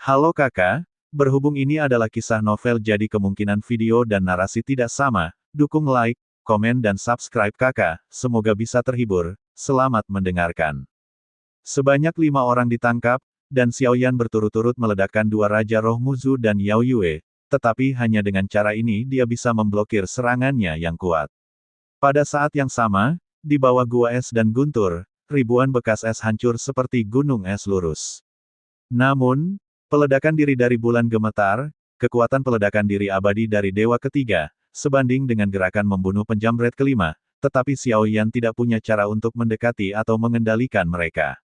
Halo kakak, berhubung ini adalah kisah novel jadi kemungkinan video dan narasi tidak sama, dukung like, komen dan subscribe kakak, semoga bisa terhibur, selamat mendengarkan. Sebanyak 5 orang ditangkap, dan Xiaoyan berturut-turut meledakkan dua Raja Roh Muzu dan Yao Yue, tetapi hanya dengan cara ini dia bisa memblokir serangannya yang kuat. Pada saat yang sama, di bawah gua es dan guntur, ribuan bekas es hancur seperti gunung es lurus. Namun, peledakan diri dari bulan gemetar, kekuatan peledakan diri abadi dari dewa ketiga, sebanding dengan gerakan membunuh penjamret kelima, tetapi Xiaoyan tidak punya cara untuk mendekati atau mengendalikan mereka.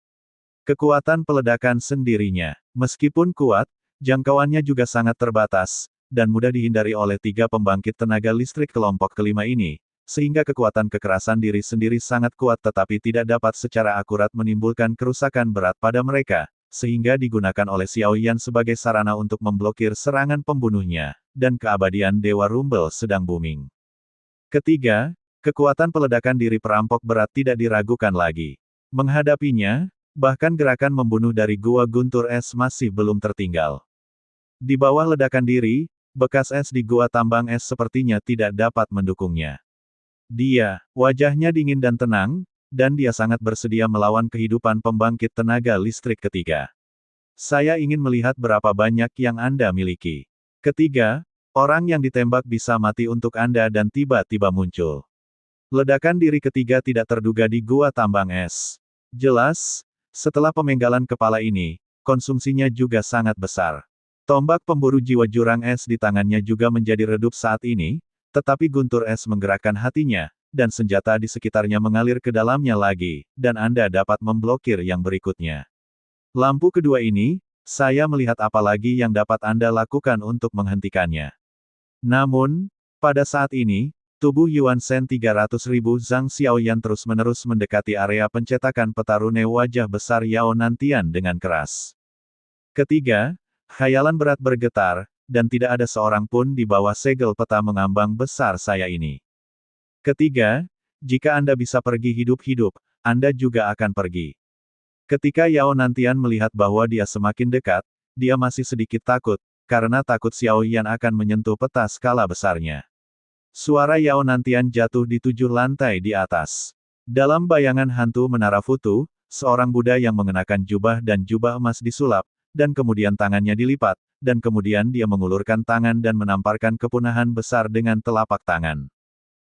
Kekuatan peledakan sendirinya, meskipun kuat, jangkauannya juga sangat terbatas, dan mudah dihindari oleh tiga pembangkit tenaga listrik kelompok kelima ini, sehingga kekuatan kekerasan diri sendiri sangat kuat tetapi tidak dapat secara akurat menimbulkan kerusakan berat pada mereka, sehingga digunakan oleh Xiaoyan sebagai sarana untuk memblokir serangan pembunuhnya, dan keabadian Dewa Rumble sedang booming. Ketiga, kekuatan peledakan diri perampok berat tidak diragukan lagi. Menghadapinya, bahkan gerakan membunuh dari Gua Guntur Es masih belum tertinggal. Di bawah ledakan diri, bekas es di Gua Tambang Es sepertinya tidak dapat mendukungnya. Dia, wajahnya dingin dan tenang, dan dia sangat bersedia melawan kehidupan pembangkit tenaga listrik ketiga. Saya ingin melihat berapa banyak yang Anda miliki. Ketiga, orang yang ditembak bisa mati untuk Anda dan tiba-tiba muncul. Ledakan diri ketiga tidak terduga di Gua Tambang Es. Jelas, setelah pemenggalan kepala ini, konsumsinya juga sangat besar. Tombak pemburu jiwa jurang es di tangannya juga menjadi redup saat ini, tetapi guntur es menggerakkan hatinya, dan senjata di sekitarnya mengalir ke dalamnya lagi, dan Anda dapat memblokir yang berikutnya. Lampu kedua ini, saya melihat apa lagi yang dapat Anda lakukan untuk menghentikannya. Namun, pada saat ini, tubuh Yuan Shen 300.000 Zhang Xiaoyan terus-menerus mendekati area pencetakan peta rune wajah besar Yao Nantian dengan keras. Ketiga, khayalan berat bergetar, dan tidak ada seorang pun di bawah segel peta mengambang besar saya ini. Ketiga, jika Anda bisa pergi hidup-hidup, Anda juga akan pergi. Ketika Yao Nantian melihat bahwa dia semakin dekat, dia masih sedikit takut, karena takut Xiaoyan akan menyentuh peta skala besarnya. Suara Yao Nantian jatuh di 7 lantai di atas. Dalam bayangan hantu Menara Futu, seorang Buddha yang mengenakan jubah dan jubah emas disulap, dan kemudian tangannya dilipat, dan kemudian dia mengulurkan tangan dan menamparkan kepunahan besar dengan telapak tangan.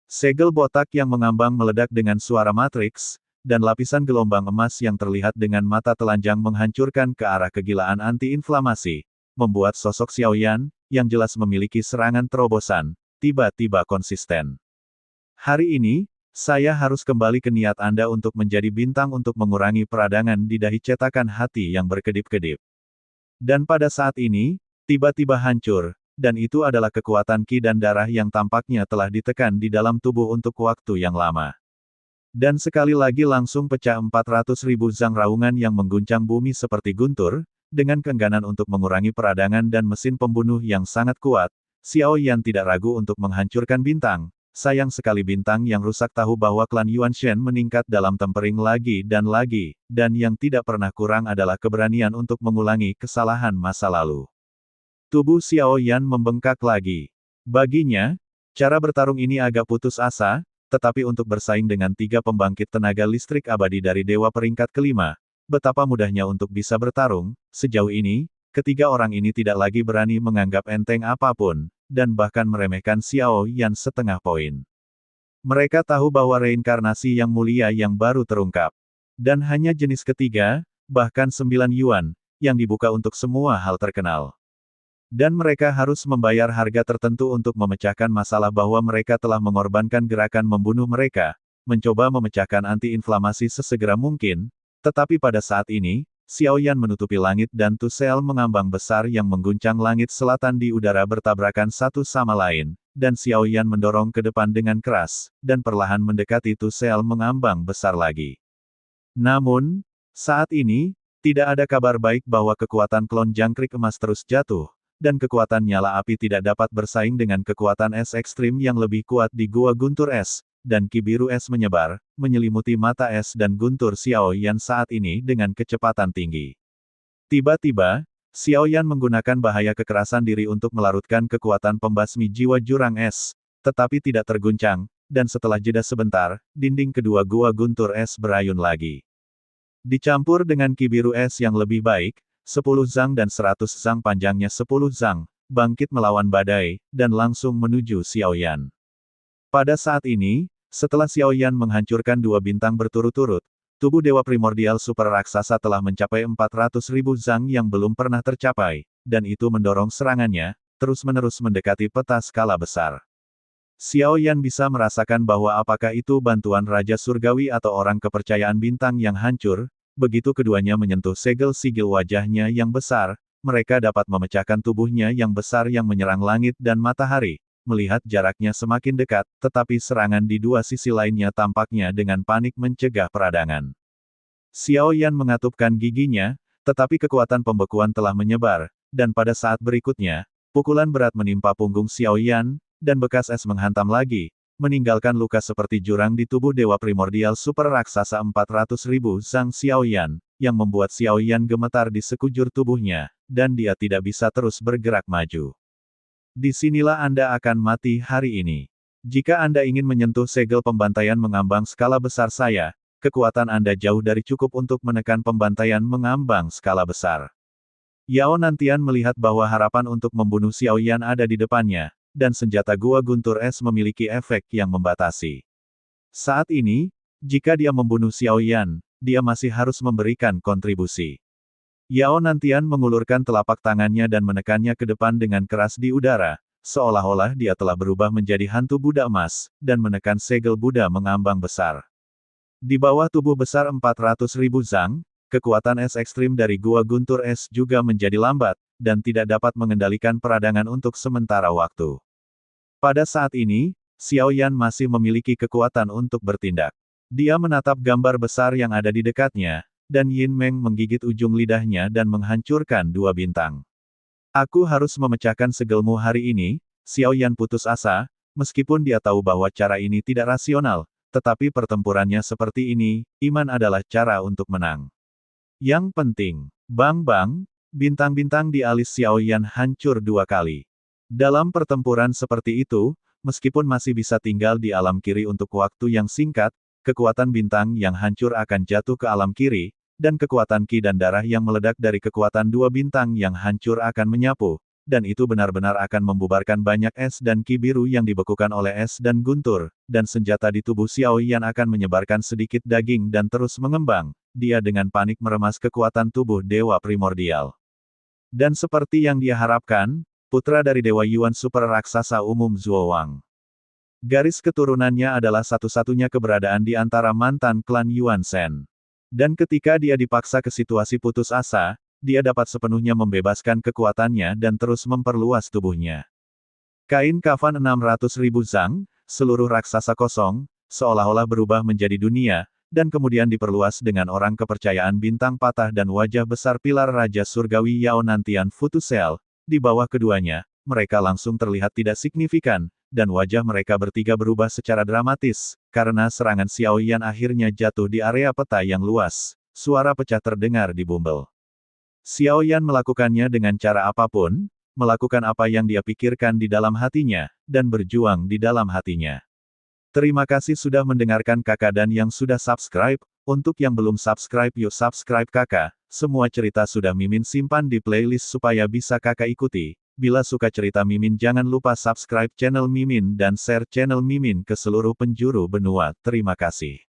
Segel botak yang mengambang meledak dengan suara matriks, dan lapisan gelombang emas yang terlihat dengan mata telanjang menghancurkan ke arah kegilaan anti-inflamasi, membuat sosok Xiaoyan, yang jelas memiliki serangan terobosan, tiba-tiba konsisten. Hari ini, saya harus kembali ke niat Anda untuk menjadi bintang untuk mengurangi peradangan di dahi cetakan hati yang berkedip-kedip. Dan pada saat ini, tiba-tiba hancur, dan itu adalah kekuatan ki dan darah yang tampaknya telah ditekan di dalam tubuh untuk waktu yang lama. Dan sekali lagi langsung pecah 400.000 zang raungan yang mengguncang bumi seperti guntur, dengan keengganan untuk mengurangi peradangan dan mesin pembunuh yang sangat kuat, Xiaoyan tidak ragu untuk menghancurkan bintang. Sayang sekali bintang yang rusak tahu bahwa klan Yuan Shen meningkat dalam tempering lagi, dan yang tidak pernah kurang adalah keberanian untuk mengulangi kesalahan masa lalu. Tubuh Xiaoyan membengkak lagi. Baginya, cara bertarung ini agak putus asa, tetapi untuk bersaing dengan tiga pembangkit tenaga listrik abadi dari dewa peringkat kelima, betapa mudahnya untuk bisa bertarung, sejauh ini, ketiga orang ini tidak lagi berani menganggap enteng apapun, dan bahkan meremehkan Xiaoyan setengah poin. Mereka tahu bahwa reinkarnasi yang mulia yang baru terungkap. Dan hanya jenis ketiga, bahkan 9 yuan, yang dibuka untuk semua hal terkenal. Dan mereka harus membayar harga tertentu untuk memecahkan masalah bahwa mereka telah mengorbankan gerakan membunuh mereka, mencoba memecahkan anti-inflamasi sesegera mungkin, tetapi pada saat ini, Xiaoyan menutupi langit dan tusel mengambang besar yang mengguncang langit selatan di udara bertabrakan satu sama lain, dan Xiaoyan mendorong ke depan dengan keras, dan perlahan mendekati tusel mengambang besar lagi. Namun, saat ini, tidak ada kabar baik bahwa kekuatan klon jangkrik emas terus jatuh, dan kekuatan nyala api tidak dapat bersaing dengan kekuatan es ekstrim yang lebih kuat di Gua Guntur Es, dan ki biru es menyebar, menyelimuti mata es dan guntur Xiaoyan saat ini dengan kecepatan tinggi. Tiba-tiba, Xiaoyan menggunakan bahaya kekerasan diri untuk melarutkan kekuatan pembasmi jiwa jurang es, tetapi tidak terguncang, dan setelah jeda sebentar, dinding kedua gua guntur es berayun lagi. Dicampur dengan ki biru es yang lebih baik, 10 zang dan 100 zang panjangnya 10 zang, bangkit melawan badai, dan langsung menuju Xiaoyan. Pada saat ini, setelah Xiaoyan menghancurkan 2 bintang berturut-turut, tubuh Dewa Primordial Super Raksasa telah mencapai 400.000 zang yang belum pernah tercapai, dan itu mendorong serangannya, terus-menerus mendekati peta skala besar. Xiaoyan bisa merasakan bahwa apakah itu bantuan Raja Surgawi atau orang kepercayaan bintang yang hancur, begitu keduanya menyentuh segel-sigil wajahnya yang besar, mereka dapat memecahkan tubuhnya yang besar yang menyerang langit dan matahari. Melihat jaraknya semakin dekat, tetapi serangan di dua sisi lainnya tampaknya dengan panik mencegah peradangan. Xiaoyan mengatupkan giginya, tetapi kekuatan pembekuan telah menyebar, dan pada saat berikutnya, pukulan berat menimpa punggung Xiaoyan, dan bekas es menghantam lagi, meninggalkan luka seperti jurang di tubuh Dewa Primordial Super Raksasa 400.000 zang Xiaoyan, yang membuat Xiaoyan gemetar di sekujur tubuhnya, dan dia tidak bisa terus bergerak maju. Disinilah Anda akan mati hari ini. Jika Anda ingin menyentuh segel pembantaian mengambang skala besar saya, kekuatan Anda jauh dari cukup untuk menekan pembantaian mengambang skala besar. Yao Nantian melihat bahwa harapan untuk membunuh Xiaoyan ada di depannya, dan senjata gua guntur es memiliki efek yang membatasi. Saat ini, jika dia membunuh Xiaoyan, dia masih harus memberikan kontribusi. Yao Nantian mengulurkan telapak tangannya dan menekannya ke depan dengan keras di udara, seolah-olah dia telah berubah menjadi hantu Buddha emas, dan menekan segel Buddha mengambang besar. Di bawah tubuh besar 400.000 zang, kekuatan es ekstrim dari gua guntur es juga menjadi lambat, dan tidak dapat mengendalikan peradangan untuk sementara waktu. Pada saat ini, Xiaoyan masih memiliki kekuatan untuk bertindak. Dia menatap gambar besar yang ada di dekatnya, dan Yin Meng menggigit ujung lidahnya dan menghancurkan 2 bintang. Aku harus memecahkan segelmu hari ini, Xiaoyan putus asa, meskipun dia tahu bahwa cara ini tidak rasional, tetapi pertempurannya seperti ini, iman adalah cara untuk menang. Yang penting, bang-bang, bintang-bintang di alis Xiaoyan hancur 2 kali. Dalam pertempuran seperti itu, meskipun masih bisa tinggal di alam kiri untuk waktu yang singkat, kekuatan bintang yang hancur akan jatuh ke alam kiri, dan kekuatan ki dan darah yang meledak dari kekuatan 2 bintang yang hancur akan menyapu, dan itu benar-benar akan membubarkan banyak es dan ki biru yang dibekukan oleh es dan guntur, dan senjata di tubuh Xiaoyan akan menyebarkan sedikit daging dan terus mengembang, dia dengan panik meremas kekuatan tubuh Dewa Primordial. Dan seperti yang dia harapkan, putra dari Dewa Yuan Super Raksasa Umum Zhuo Wang. Garis keturunannya adalah satu-satunya keberadaan di antara mantan klan Yuan Shen. Dan ketika dia dipaksa ke situasi putus asa, dia dapat sepenuhnya membebaskan kekuatannya dan terus memperluas tubuhnya. Kain kafan 600.000 zang, seluruh raksasa kosong, seolah-olah berubah menjadi dunia, dan kemudian diperluas dengan orang kepercayaan bintang patah dan wajah besar pilar Raja Surgawi Yao Nantian Futusel, di bawah keduanya, mereka langsung terlihat tidak signifikan, dan wajah mereka bertiga berubah secara dramatis, karena serangan Xiaoyan akhirnya jatuh di area peta yang luas. Suara pecah terdengar di Bumble. Xiaoyan melakukannya dengan cara apapun, melakukan apa yang dia pikirkan di dalam hatinya, dan berjuang di dalam hatinya. Terima kasih sudah mendengarkan kakak dan yang sudah subscribe. Untuk yang belum subscribe yuk subscribe kakak. Semua cerita sudah Mimin simpan di playlist supaya bisa kakak ikuti. Bila suka cerita Mimin jangan lupa subscribe channel Mimin dan share channel Mimin ke seluruh penjuru benua. Terima kasih.